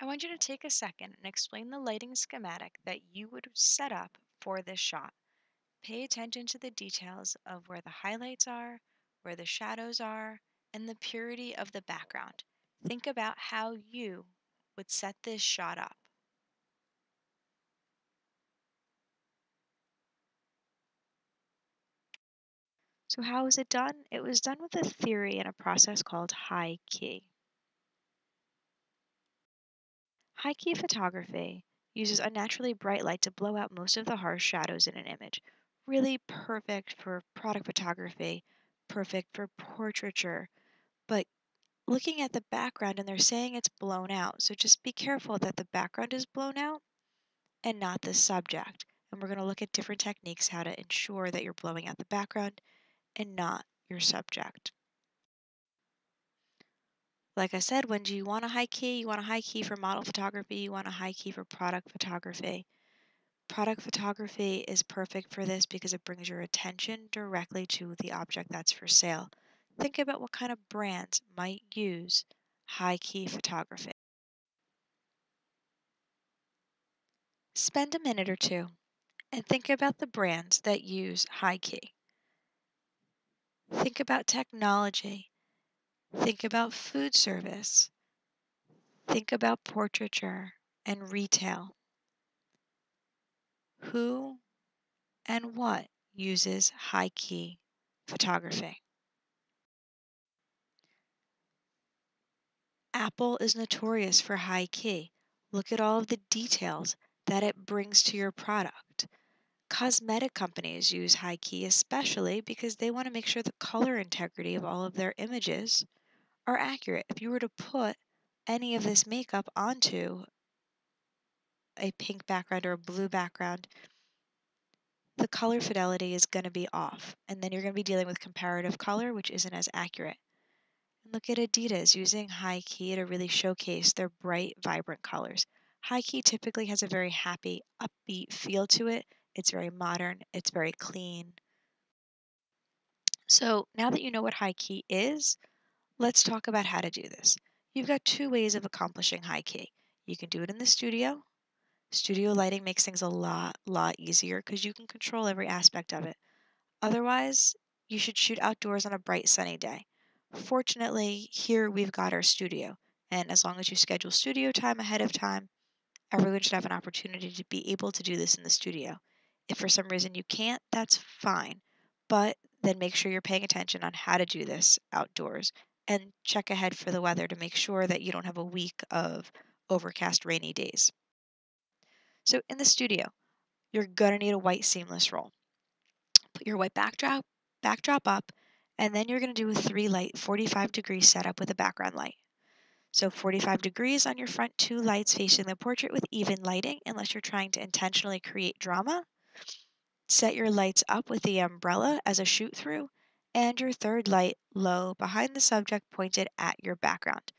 I want you to take a second and explain the lighting schematic that you would set up for this shot. Pay attention to the details of where the highlights are, where the shadows are, and the purity of the background. Think about how you would set this shot up. So how was it done? It was done with a theory and a process called high key. High key photography uses unnaturally bright light to blow out most of the harsh shadows in an image. Really perfect for product photography, perfect for portraiture, but looking at the background and they're saying it's blown out. So just be careful that the background is blown out and not the subject. And we're going to look at different techniques how to ensure that you're blowing out the background and not your subject. Like I said, when do you want a high key? You want a high key for model photography, you want a high key for product photography. Product photography is perfect for this because it brings your attention directly to the object that's for sale. Think about what kind of brands might use high key photography. Spend a minute or two and think about the brands that use high key. Think about technology. Think about food service. Think about portraiture and retail. Who and what uses high key photography? Apple is notorious for high key. Look at all of the details that it brings to your product. Cosmetic companies use high key especially because they want to make sure the color integrity of all of their images are accurate. If you were to put any of this makeup onto a pink background or a blue background, the color fidelity is going to be off. And then you're going to be dealing with comparative color, which isn't as accurate. And look at Adidas using high key to really showcase their bright, vibrant colors. High key typically has a very happy, upbeat feel to it. It's very modern, it's very clean. So now that you know what high key is, let's talk about how to do this. You've got two ways of accomplishing high key. You can do it in the studio. Studio lighting makes things a lot easier because you can control every aspect of it. Otherwise, you should shoot outdoors on a bright sunny day. Fortunately, here we've got our studio, and as long as you schedule studio time ahead of time, everyone should have an opportunity to be able to do this in the studio. If for some reason you can't, that's fine, but then make sure you're paying attention on how to do this outdoors and check ahead for the weather to make sure that you don't have a week of overcast rainy days. So in the studio, you're gonna need a white seamless roll. Put your white backdrop up, and then you're going to do a 3 light 45-degree setup with a background light. So 45 degrees on your front, 2 lights facing the portrait with even lighting unless you're trying to intentionally create drama. Set your lights up with the umbrella as a shoot through and your third light low behind the subject pointed at your background.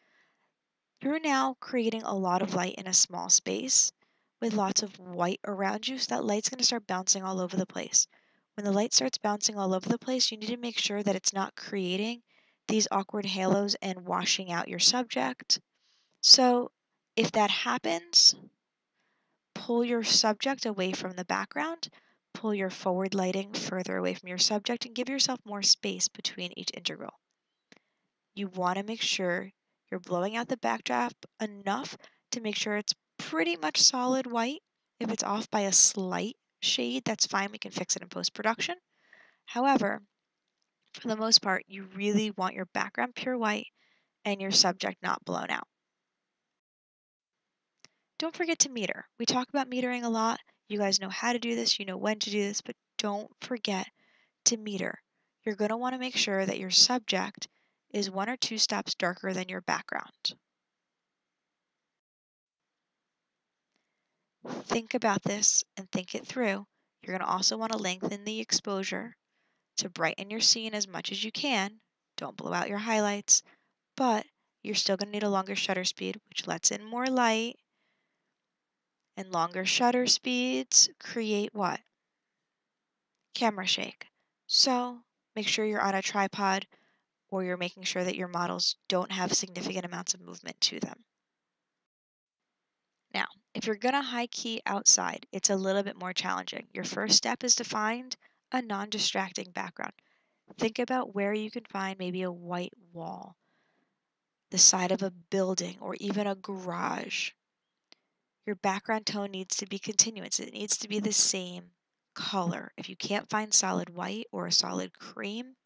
You're now creating a lot of light in a small space with lots of white around you, so that light's going to start bouncing all over the place. When the light starts bouncing all over the place, you need to make sure that it's not creating these awkward halos and washing out your subject. So if that happens, pull your subject away from the background, pull your forward lighting further away from your subject, and give yourself more space between each integral. You want to make sure you're blowing out the backdrop enough to make sure it's pretty much solid white. If it's off by a slight shade, that's fine. We can fix it in post-production. However, for the most part, you really want your background pure white and your subject not blown out. Don't forget to meter. We talk about metering a lot. You guys know how to do this, you know when to do this, but don't forget to meter. You're going to want to make sure that your subject is 1 or 2 stops darker than your background. Think about this and think it through. You're going to also want to lengthen the exposure to brighten your scene as much as you can. Don't blow out your highlights, but you're still going to need a longer shutter speed, which lets in more light. And longer shutter speeds create what? Camera shake. So make sure you're on a tripod or you're making sure that your models don't have significant amounts of movement to them. Now, if you're gonna high key outside, it's a little bit more challenging. Your first step is to find a non-distracting background. Think about where you can find maybe a white wall, the side of a building, or even a garage. Your background tone needs to be continuous. It needs to be the same color. If you can't find solid white or a solid cream,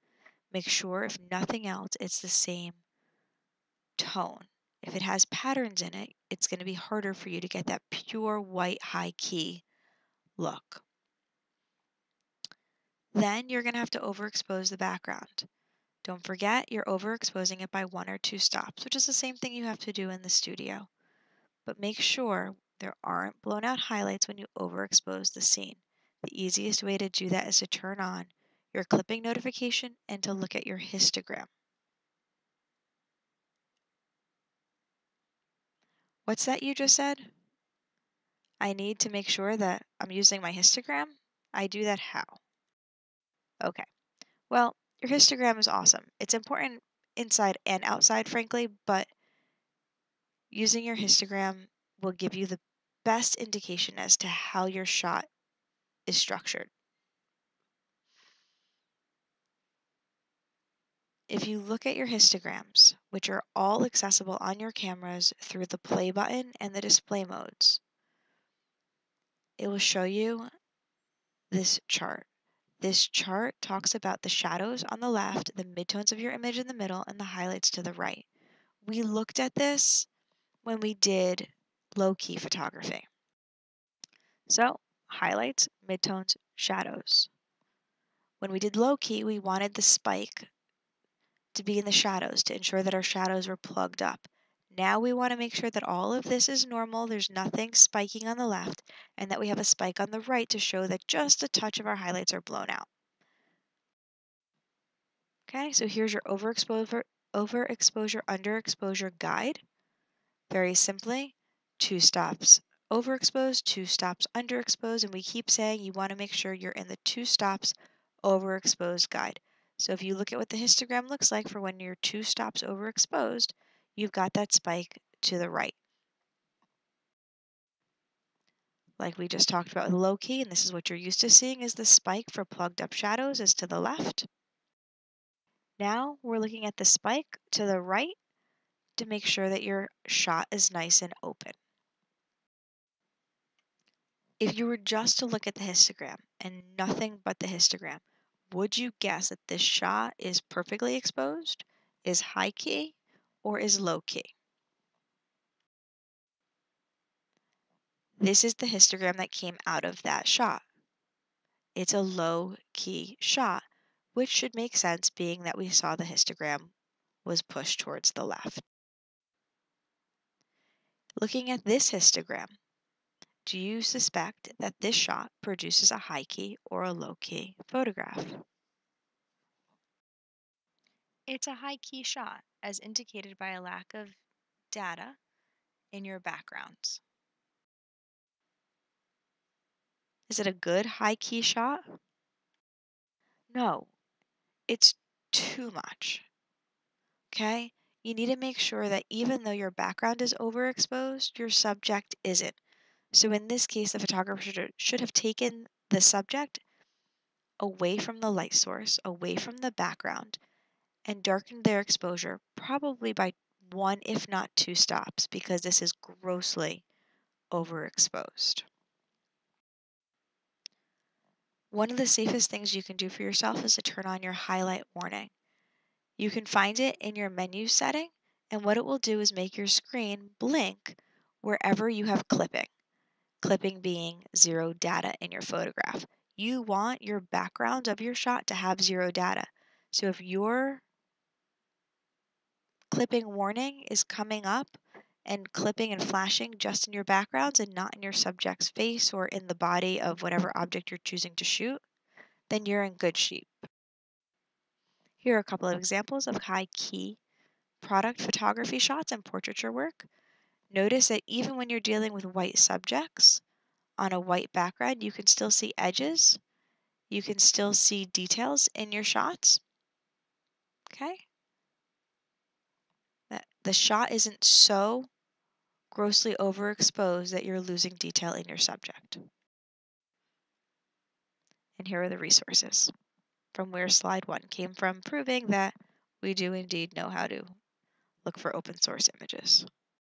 make sure, if nothing else, it's the same tone. If it has patterns in it, it's going to be harder for you to get that pure white high key look. Then you're going to have to overexpose the background. Don't forget, you're overexposing it by 1 or 2 stops, which is the same thing you have to do in the studio. But make sure there aren't blown out highlights when you overexpose the scene. The easiest way to do that is to turn on your clipping notification and to look at your histogram. What's that you just said? I need to make sure that I'm using my histogram? I do that how? Okay. Well, your histogram is awesome. It's important inside and outside, frankly, but using your histogram will give you the best indication as to how your shot is structured. If you look at your histograms, which are all accessible on your cameras through the play button and the display modes, it will show you this chart. This chart talks about the shadows on the left, the midtones of your image in the middle, and the highlights to the right. We looked at this when we did low-key photography. So, highlights, midtones, shadows. When we did low-key, we wanted the spike to be in the shadows to ensure that our shadows were plugged up. Now we want to make sure that all of this is normal, there's nothing spiking on the left, and that we have a spike on the right to show that just a touch of our highlights are blown out. Okay, so here's your overexposure, underexposure guide. Very simply, 2 stops overexposed, 2 stops underexposed, and we keep saying you want to make sure you're in the 2 stops overexposed guide. So if you look at what the histogram looks like for when you're 2 stops overexposed, you've got that spike to the right. Like we just talked about with low key, and this is what you're used to seeing, is the spike for plugged up shadows is to the left. Now we're looking at the spike to the right to make sure that your shot is nice and open. If you were just to look at the histogram and nothing but the histogram, would you guess that this shot is perfectly exposed, is high key, or is low key? This is the histogram that came out of that shot. It's a low key shot, which should make sense being that we saw the histogram was pushed towards the left. Looking at this histogram, do you suspect that this shot produces a high key or a low key photograph? It's a high key shot, as indicated by a lack of data in your backgrounds. Is it a good high key shot? No, it's too much. Okay? You need to make sure that even though your background is overexposed, your subject isn't. So in this case, the photographer should have taken the subject away from the light source, away from the background, and darkened their exposure probably by 1, if not 2 stops, because this is grossly overexposed. One of the safest things you can do for yourself is to turn on your highlight warning. You can find it in your menu setting, and what it will do is make your screen blink wherever you have clipping. Clipping being 0 data in your photograph. You want your background of your shot to have 0 data. So if your clipping warning is coming up and clipping and flashing just in your backgrounds and not in your subject's face or in the body of whatever object you're choosing to shoot, then you're in good shape. Here are a couple of examples of high key product photography shots and portraiture work. Notice that even when you're dealing with white subjects on a white background, you can still see edges. You can still see details in your shots. Okay? The shot isn't so grossly overexposed that you're losing detail in your subject. And here are the resources from where slide 1 came from, proving that we do indeed know how to look for open source images.